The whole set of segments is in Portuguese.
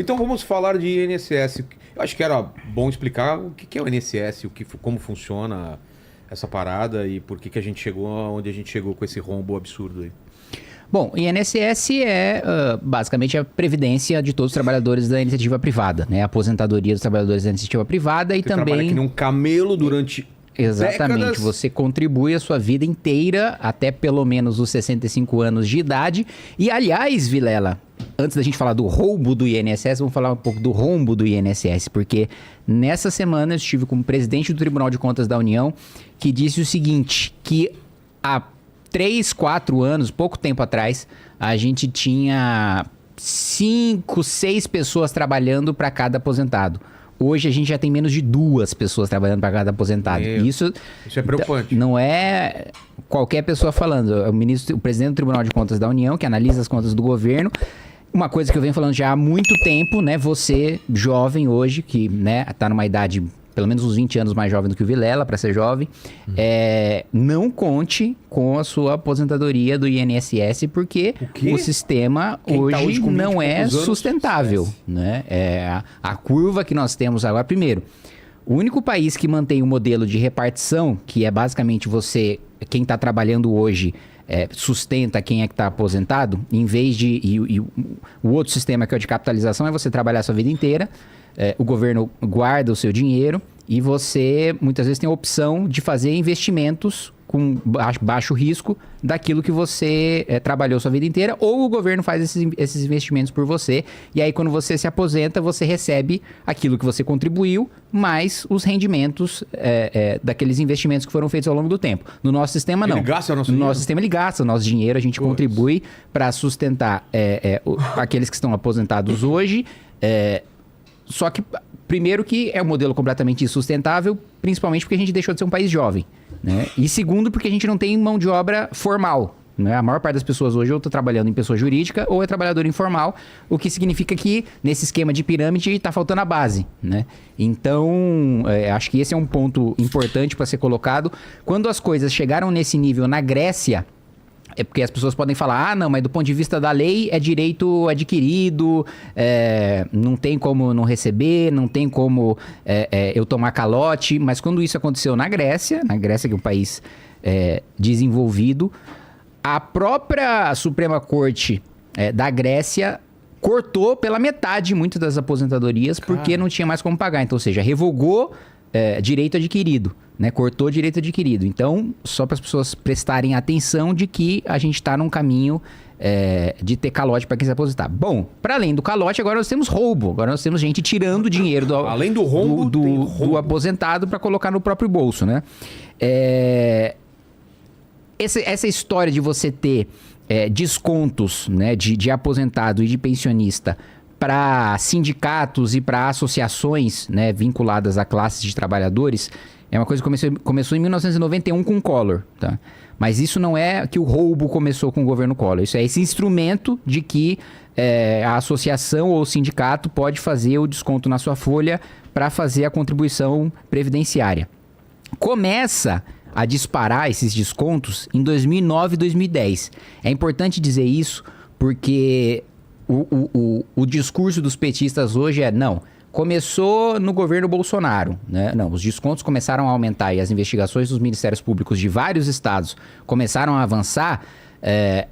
Então vamos falar de INSS. Eu acho que era bom explicar o que é o INSS, como funciona essa parada e por que a gente chegou onde a gente chegou com esse rombo absurdo aí. Bom, INSS é basicamente a previdência de todos os trabalhadores da iniciativa privada, né? A aposentadoria dos trabalhadores da iniciativa privada e Você também... trabalha que nem um camelo durante Exatamente, décadas. você contribui a sua vida inteira até pelo menos os 65 anos de idade. E aliás, Vilela, antes da gente falar do roubo do INSS, vamos falar um pouco do rombo do INSS, porque nessa semana eu estive com o presidente do Tribunal de Contas da União, que disse o seguinte, que há 3, 4 anos, pouco tempo atrás, a gente tinha 5, 6 pessoas trabalhando para cada aposentado. Hoje a gente já tem menos de 2 pessoas trabalhando para cada aposentado. Isso é preocupante. Não é qualquer pessoa falando. É o presidente do Tribunal de Contas da União, que analisa as contas do governo. Uma coisa que eu venho falando já há muito tempo, né? Você, jovem hoje, que né, tá numa idade pelo menos uns 20 anos mais jovem do que o Vilela, para ser jovem, não conte com a sua aposentadoria do INSS, porque o sistema hoje não é sustentável. Né? A curva que nós temos agora, primeiro, o único país que mantém o modelo de repartição, que é basicamente quem está trabalhando hoje, sustenta quem é que está aposentado, em vez de... E o outro sistema que é o de capitalização é você trabalhar a sua vida inteira, o governo guarda o seu dinheiro e você muitas vezes tem a opção de fazer investimentos com baixo risco daquilo que você trabalhou sua vida inteira, ou o governo faz esses investimentos por você, e aí quando você se aposenta, você recebe aquilo que você contribuiu, mais os rendimentos daqueles investimentos que foram feitos ao longo do tempo. No nosso sistema, não. Ele gasta o nosso dinheiro? dinheiro? No nosso sistema, ele gasta o nosso dinheiro, a gente contribui para sustentar aqueles que estão aposentados hoje, só que, primeiro, que é um modelo completamente insustentável, principalmente porque a gente deixou de ser um país jovem, né? E segundo, porque a gente não tem mão de obra formal, né? A maior parte das pessoas hoje ou está trabalhando em pessoa jurídica ou é trabalhador informal, o que significa que, nesse esquema de pirâmide, está faltando a base, né? Então, acho que esse é um ponto importante para ser colocado. Quando as coisas chegaram nesse nível na Grécia... É porque as pessoas podem falar, não, mas do ponto de vista da lei é direito adquirido, não tem como não receber, não tem como eu tomar calote. Mas quando isso aconteceu na Grécia, que é um país desenvolvido, a própria Suprema Corte da Grécia cortou pela metade muitas das aposentadorias porque não tinha mais como pagar. Então, ou seja, revogou direito adquirido. Né, cortou direito adquirido. Então, só para as pessoas prestarem atenção de que a gente está num caminho de ter calote para quem se aposentar. Bom, para além do calote, agora nós temos roubo. Agora nós temos gente tirando dinheiro além do rombo, do aposentado para colocar no próprio bolso. Né? Essa história de você ter descontos, né, de aposentado e de pensionista para sindicatos e para associações, né, vinculadas a classes de trabalhadores, é uma coisa que começou em 1991 com o Collor, tá? Mas isso não é que o roubo começou com o governo Collor. Isso é esse instrumento de que a associação ou o sindicato pode fazer o desconto na sua folha para fazer a contribuição previdenciária. Começa a disparar esses descontos em 2009 e 2010. É importante dizer isso porque o discurso dos petistas hoje não... Começou no governo Bolsonaro, né? Não, os descontos começaram a aumentar e as investigações dos ministérios públicos de vários estados começaram a avançar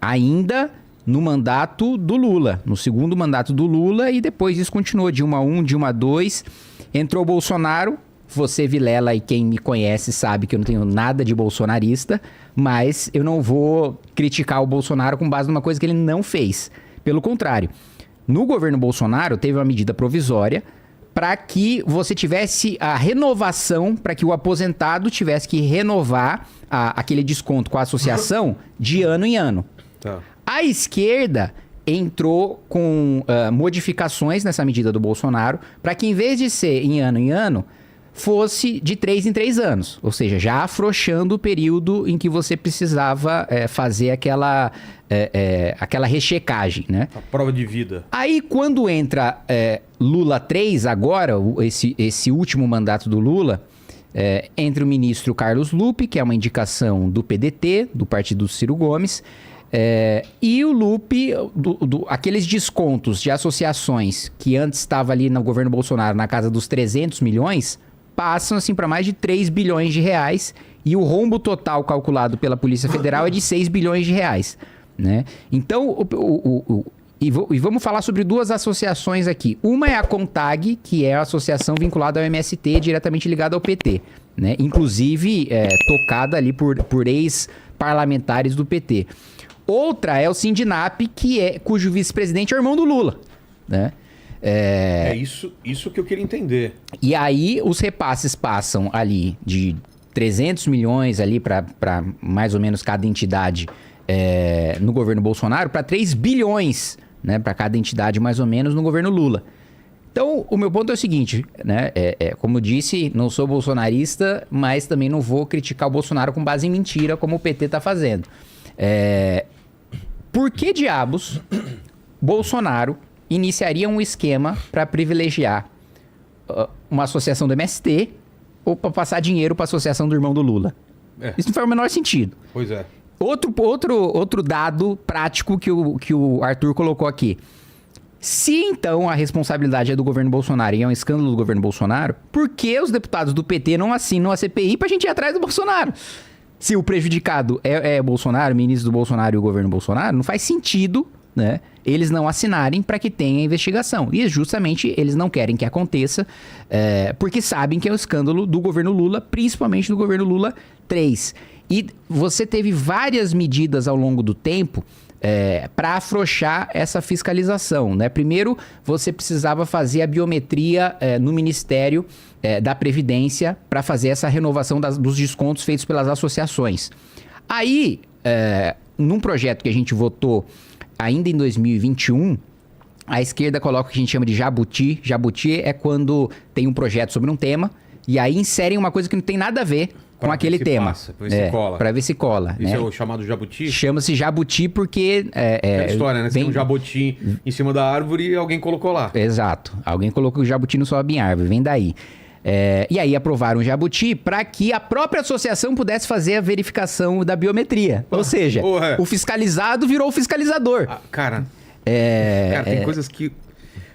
ainda no mandato do Lula, no segundo mandato do Lula, e depois isso continuou, Dilma 1, Dilma 2, entrou o Bolsonaro. Você, Vilela, e quem me conhece sabe que eu não tenho nada de bolsonarista, mas eu não vou criticar o Bolsonaro com base numa coisa que ele não fez. Pelo contrário, no governo Bolsonaro teve uma medida provisória para que você tivesse a renovação, para que o aposentado tivesse que renovar aquele desconto com a associação de ano em ano. Tá. A esquerda entrou com modificações nessa medida do Bolsonaro para que, em vez de ser em ano, fosse de 3 em 3 anos. Ou seja, já afrouxando o período em que você precisava fazer aquela rechecagem, né? A prova de vida. Aí, quando entra Lula 3 agora, esse último mandato do Lula, entra o ministro Carlos Lupe, que é uma indicação do PDT, do partido do Ciro Gomes, E o loop, aqueles descontos de associações que antes estava ali no governo Bolsonaro na casa dos 300 milhões, passam assim para mais de 3 bilhões de reais e o rombo total calculado pela Polícia Federal é de 6 bilhões de reais, né? Então, e vamos falar sobre duas associações aqui. Uma é a CONTAG, que é a associação vinculada ao MST, diretamente ligada ao PT, né? Inclusive tocada ali por ex-parlamentares do PT. Outra é o Sindinap, cujo vice-presidente é o irmão do Lula, né? Isso que eu queria entender. E aí os repasses passam ali de 300 milhões ali para mais ou menos cada entidade no governo Bolsonaro para 3 bilhões, né, para cada entidade mais ou menos no governo Lula. Então, o meu ponto é o seguinte, né? Como eu disse, não sou bolsonarista, mas também não vou criticar o Bolsonaro com base em mentira, como o PT está fazendo. Por que diabos Bolsonaro iniciaria um esquema para privilegiar uma associação do MST ou para passar dinheiro para a associação do irmão do Lula? Isso não faz o menor sentido. Pois é. Outro dado prático que o Arthur colocou aqui. Se então a responsabilidade é do governo Bolsonaro e é um escândalo do governo Bolsonaro, por que os deputados do PT não assinam a CPI pra gente ir atrás do Bolsonaro? Se o prejudicado é Bolsonaro, o ministro do Bolsonaro e o governo Bolsonaro, não faz sentido, né, eles não assinarem para que tenha investigação. E justamente eles não querem que aconteça, porque sabem que é o escândalo do governo Lula, principalmente do governo Lula 3. E você teve várias medidas ao longo do tempo para afrouxar essa fiscalização, né? Primeiro, você precisava fazer a biometria no Ministério da Previdência para fazer essa renovação dos descontos feitos pelas associações. Aí, num projeto que a gente votou ainda em 2021, a esquerda coloca o que a gente chama de jabuti. Jabuti é quando tem um projeto sobre um tema e aí inserem uma coisa que não tem nada a ver com aquele tema. Pra ver se cola. Pra ver se cola. Isso né? é o chamado jabuti? Chama-se jabuti porque... É história, né? Você tem um jabuti em cima da árvore e alguém colocou lá. Exato. Alguém colocou que o jabuti não sobe em árvore. Vem daí. E aí aprovaram o jabuti para que a própria associação pudesse fazer a verificação da biometria. Ou seja, o fiscalizado virou o fiscalizador. Cara, tem coisas que...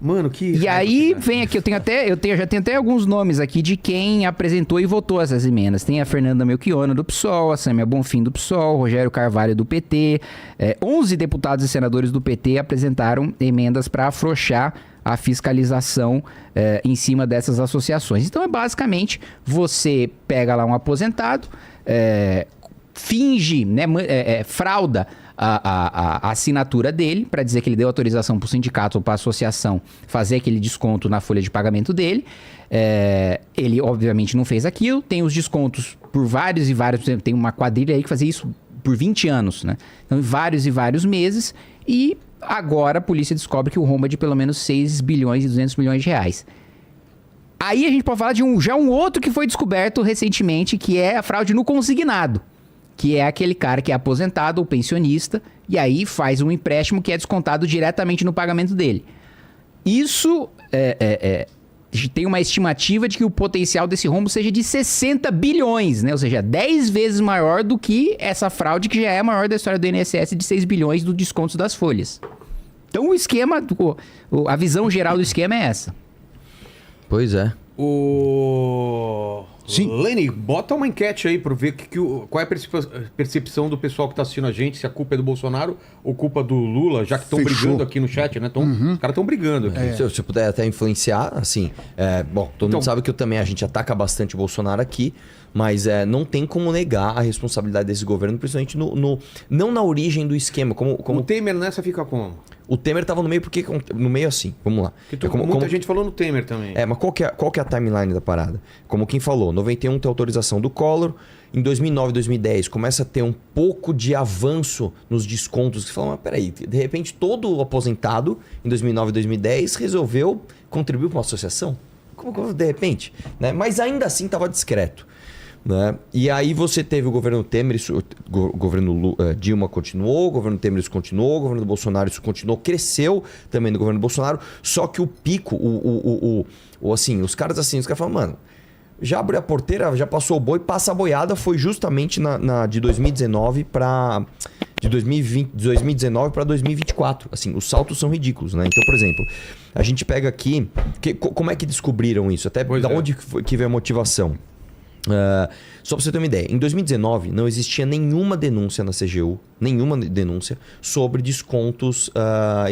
Mano, que... E aí vem aqui, eu já tenho até alguns nomes aqui de quem apresentou e votou essas emendas. Tem a Fernanda Melchiona do PSOL, a Sâmia Bonfim do PSOL, Rogério Carvalho do PT. 11 deputados e senadores do PT apresentaram emendas para afrouxar a fiscalização em cima dessas associações. Então, basicamente, você pega lá um aposentado, finge, né, frauda a assinatura dele para dizer que ele deu autorização para o sindicato ou para a associação fazer aquele desconto na folha de pagamento dele. Ele, obviamente, não fez aquilo. Tem os descontos por vários e vários... Tem uma quadrilha aí que fazia isso por 20 anos, né? Então, vários e vários meses. E agora a polícia descobre que o rombo é de pelo menos 6 bilhões e 200 milhões de reais. Aí a gente pode falar de um outro que foi descoberto recentemente, que é a fraude no consignado. Que é aquele cara que é aposentado ou pensionista e aí faz um empréstimo que é descontado diretamente no pagamento dele. Isso tem uma estimativa de que o potencial desse rombo seja de 60 bilhões, né? Ou seja, 10 vezes maior do que essa fraude que já é a maior da história do INSS de 6 bilhões do desconto das folhas. Então o esquema, a visão geral do esquema é essa. Pois é. Sim. Lene, bota uma enquete aí pra ver qual é a percepção do pessoal que tá assistindo a gente, se a culpa é do Bolsonaro ou culpa do Lula, já que estão brigando aqui no chat, né? Os caras estão brigando aqui. Se eu puder até influenciar, assim, todo mundo sabe que a gente ataca bastante o Bolsonaro aqui, mas não tem como negar a responsabilidade desse governo, principalmente não na origem do esquema. Como... O Temer nessa fica como? O Temer tava no meio porque... No meio assim, vamos lá. Muita gente falou no Temer também. Mas qual que é a timeline da parada? Como quem falou, 91 tem autorização do Collor, em 2009, 2010 começa a ter um pouco de avanço nos descontos. Você fala, mas peraí, de repente todo aposentado em 2009, 2010 resolveu contribuir para uma associação? Como de repente? Né? Mas ainda assim estava discreto. Né? E aí você teve o governo Temer, o governo Dilma continuou, o governo Temer isso continuou, o governo do Bolsonaro isso continuou, cresceu também no governo do Bolsonaro, só que o pico, os caras falam, mano, já abriu a porteira, já passou o boi, passa a boiada, foi justamente na de 2019 para de 2019 para 2024. Assim, os saltos são ridículos, né? Então, por exemplo, a gente pega aqui... como é que descobriram isso? Até da onde que veio a motivação? Só para você ter uma ideia, em 2019 não existia nenhuma denúncia na CGU, nenhuma denúncia sobre descontos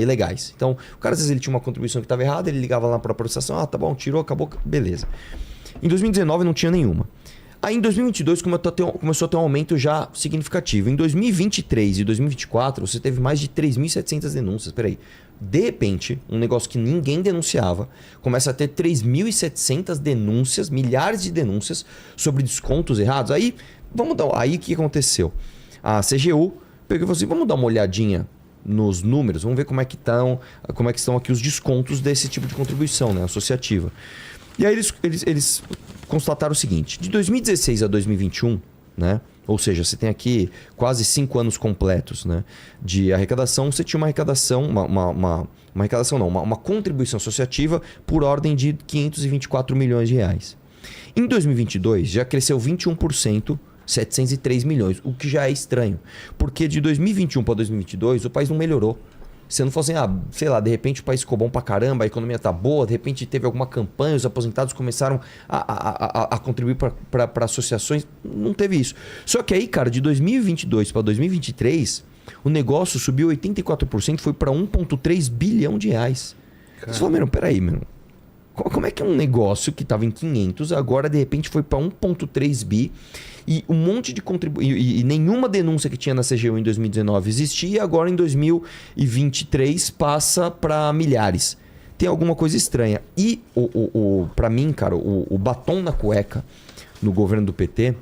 ilegais. Então, o cara às vezes ele tinha uma contribuição que estava errada, ele ligava lá para a processação, tá bom, tirou, acabou, beleza. Em 2019 não tinha nenhuma. Aí em 2022 começou a ter um aumento já significativo. Em 2023 e 2024 você teve mais de 3.700 denúncias. Peraí. De repente, um negócio que ninguém denunciava, começa a ter 3.700 denúncias, milhares de denúncias sobre descontos errados. Aí o que aconteceu? A CGU pegou e falou assim, vamos dar uma olhadinha nos números, vamos ver como é que estão aqui os descontos desse tipo de contribuição, né, associativa. E aí eles constataram o seguinte, de 2016 a 2021, né? Ou seja, você tem aqui quase 5 anos completos, né, de arrecadação. Você tinha uma arrecadação, uma contribuição associativa por ordem de 524 milhões de reais. Em 2022 já cresceu 21%, 703 milhões, o que já é estranho. Porque de 2021 para 2022 o país não melhorou. Se não fosse sei lá, de repente o país ficou bom pra caramba, a economia tá boa, de repente teve alguma campanha, os aposentados começaram a contribuir para associações, não teve isso. Só que aí, cara, de 2022 para 2023, o negócio subiu 84%, foi para 1,3 bilhão de reais. Você falou, meu, peraí, meu. Como é que é um negócio que estava em 500, agora de repente foi para 1,3 bi e um monte de e nenhuma denúncia que tinha na CGU em 2019 existia e agora em 2023 passa para milhares. Tem alguma coisa estranha. E para mim, cara, o batom na cueca no governo do PT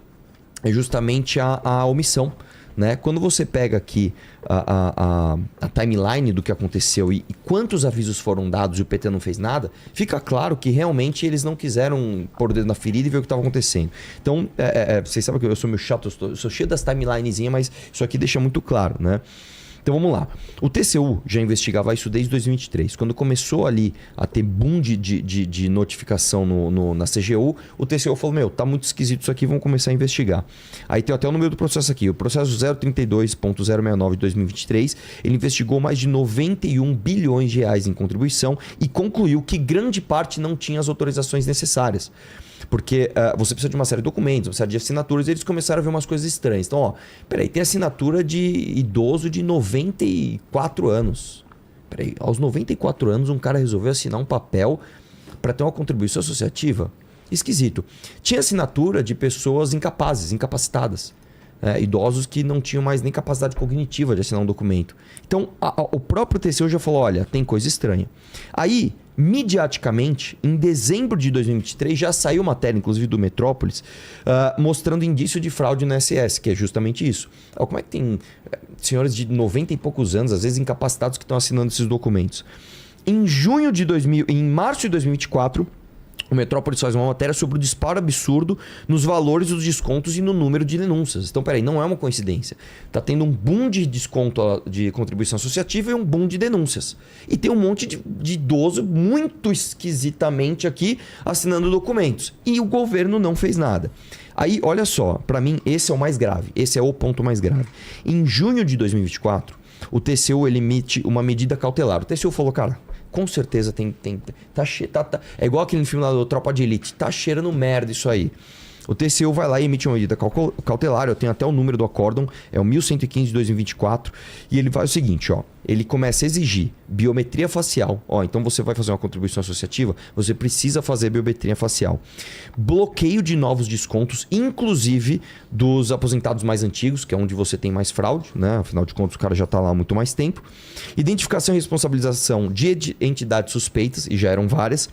é justamente a omissão. Né? Quando você pega aqui a timeline do que aconteceu e quantos avisos foram dados e o PT não fez nada, fica claro que realmente eles não quiseram pôr o dedo na ferida e ver o que estava acontecendo. Então, vocês sabem que eu sou meio chato, eu sou cheio das timelinezinhas, mas isso aqui deixa muito claro, né? Então vamos lá. O TCU já investigava isso desde 2023. Quando começou ali a ter boom de notificação na CGU, o TCU falou, meu, tá muito esquisito isso aqui, vamos começar a investigar. Aí tem até o número do processo aqui. O processo 032.069 de 2023, ele investigou mais de 91 bilhões de reais em contribuição e concluiu que grande parte não tinha as autorizações necessárias. Porque você precisa de uma série de documentos, uma série de assinaturas, e eles começaram a ver umas coisas estranhas. Então, peraí, tem assinatura de idoso de 94 anos. Peraí, aos 94 anos um cara resolveu assinar um papel para ter uma contribuição associativa? Esquisito. Tinha assinatura de pessoas incapazes, incapacitadas. Idosos que não tinham mais nem capacidade cognitiva de assinar um documento. Então, o próprio TCU já falou, olha, tem coisa estranha. Aí, midiaticamente, em dezembro de 2023, já saiu matéria, inclusive do Metrópolis, mostrando indício de fraude no INSS, que é justamente isso. Como é que tem senhores de 90 e poucos anos, às vezes incapacitados, que estão assinando esses documentos? Em março de 2024... o Metrópolis faz uma matéria sobre o disparo absurdo nos valores dos descontos e no número de denúncias. Então, peraí, não é uma coincidência. Está tendo um boom de desconto de contribuição associativa e um boom de denúncias. E tem um monte de idoso muito esquisitamente aqui assinando documentos. E o governo não fez nada. Aí, olha só, para mim esse é o mais grave. Esse é o ponto mais grave. Em junho de 2024, o TCU ele emite uma medida cautelar. O TCU falou, cara... com certeza é igual aquele filme lá do Tropa de Elite. Tá cheirando merda isso aí. O TCU vai lá e emite uma medida cautelar. Eu tenho até o número do acórdão. É o 1115 de 2024. E ele faz o seguinte, ó. Ele começa a exigir biometria facial. Então você vai fazer uma contribuição associativa, você precisa fazer biometria facial. Bloqueio de novos descontos, inclusive dos aposentados mais antigos, que é onde você tem mais fraude, né? Afinal de contas, o cara já está lá há muito mais tempo. Identificação e responsabilização de entidades suspeitas, e já eram várias.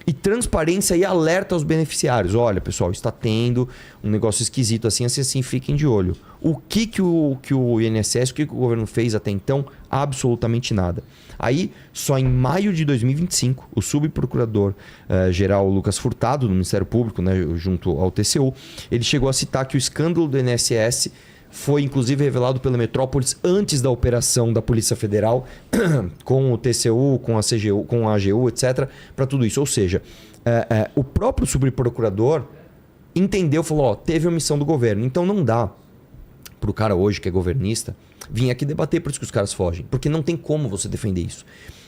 E transparência e alerta aos beneficiários. Olha, pessoal, está tendo um negócio esquisito assim, fiquem de olho. O que o INSS, o que o governo fez até então? Absolutamente nada. Aí, só em maio de 2025, o subprocurador-geral Lucas Furtado, do Ministério Público, né, junto ao TCU, ele chegou a citar que o escândalo do INSS foi inclusive revelado pela Metrópolis antes da operação da Polícia Federal com o TCU, com a CGU, com a AGU, etc. para tudo isso. Ou seja, o próprio subprocurador entendeu, falou, teve omissão do governo. Então não dá pro cara hoje que é governista vir aqui debater, por isso que os caras fogem. Porque não tem como você defender isso.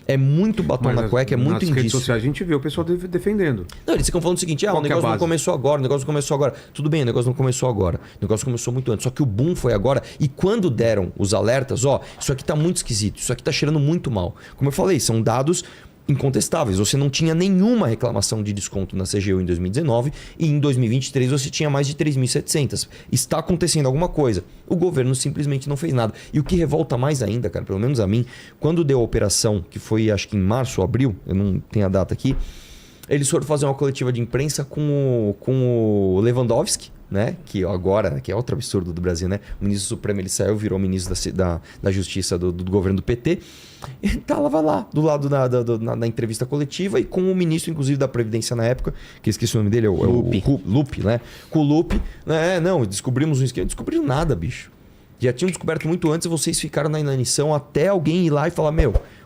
É muito batom na cueca, é muito indício. Nas redes indício. sociais a gente vê o pessoal defendendo. Não, eles ficam falando o seguinte, o negócio não começou agora, o negócio não começou agora. Tudo bem, o negócio não começou agora. O negócio começou muito antes. Só que o boom foi agora. E quando deram os alertas, isso aqui tá muito esquisito, isso aqui tá cheirando muito mal. Como eu falei, são dados incontestáveis. Você não tinha nenhuma reclamação de desconto na CGU em 2019 e em 2023 você tinha mais de 3.700. Está acontecendo alguma coisa. O governo simplesmente não fez nada. E o que revolta mais ainda, cara, pelo menos a mim, quando deu a operação, que foi acho que em março ou abril, eu não tenho a data aqui, eles foram fazer uma coletiva de imprensa com o Lewandowski, né? Que agora, que é outro absurdo do Brasil, né? O ministro supremo ele saiu, virou ministro da Justiça do governo do PT. Ele estava lá, do lado na entrevista coletiva e com o ministro, inclusive, da Previdência na época, que eu esqueci o nome dele, o Lupe, né? Com o Lupe, né? Não, descobrimos um esquema. Não descobriram nada, bicho. Já tinham descoberto muito antes e vocês ficaram na inanição até alguém ir lá e falar,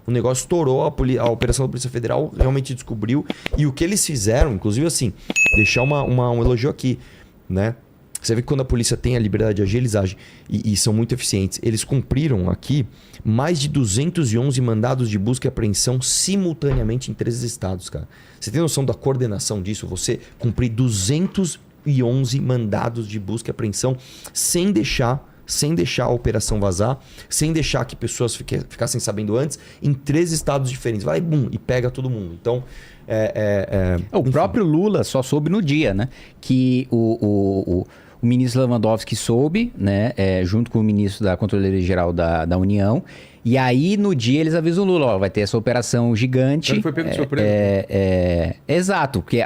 o negócio estourou, a operação da Polícia Federal realmente descobriu. E o que eles fizeram, inclusive assim, deixar um elogio aqui, né? Você vê que quando a polícia tem a liberdade de agir, eles agem e são muito eficientes. Eles cumpriram aqui mais de 211 mandados de busca e apreensão simultaneamente em 13 estados, cara. Você tem noção da coordenação disso? Você cumprir 211 mandados de busca e apreensão sem deixar a operação vazar, sem deixar que pessoas ficassem sabendo antes, em 3 estados diferentes. Vai, bum, e pega todo mundo. Então, o próprio Lula só soube no dia, né? Que o ministro Lewandowski soube, né? Junto com o ministro da Controladoria Geral da União. E aí, no dia, eles avisam o Lula, vai ter essa operação gigante. Ele foi pego de surpresa. Exato, porque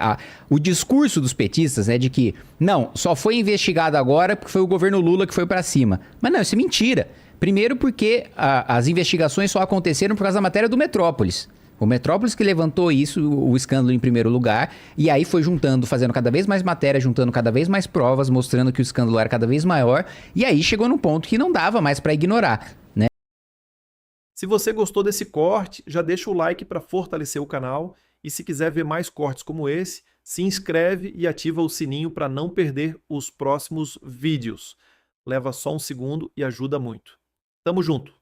o discurso dos petistas é de que, não, só foi investigado agora porque foi o governo Lula que foi pra cima. Mas não, isso é mentira. Primeiro porque as investigações só aconteceram por causa da matéria do Metrópolis. O Metrópolis que levantou isso, o escândalo em primeiro lugar, e aí foi fazendo cada vez mais matéria, juntando cada vez mais provas, mostrando que o escândalo era cada vez maior, e aí chegou num ponto que não dava mais pra ignorar, né? Se você gostou desse corte, já deixa o like para fortalecer o canal, e se quiser ver mais cortes como esse, se inscreve e ativa o sininho para não perder os próximos vídeos. Leva só um segundo e ajuda muito. Tamo junto!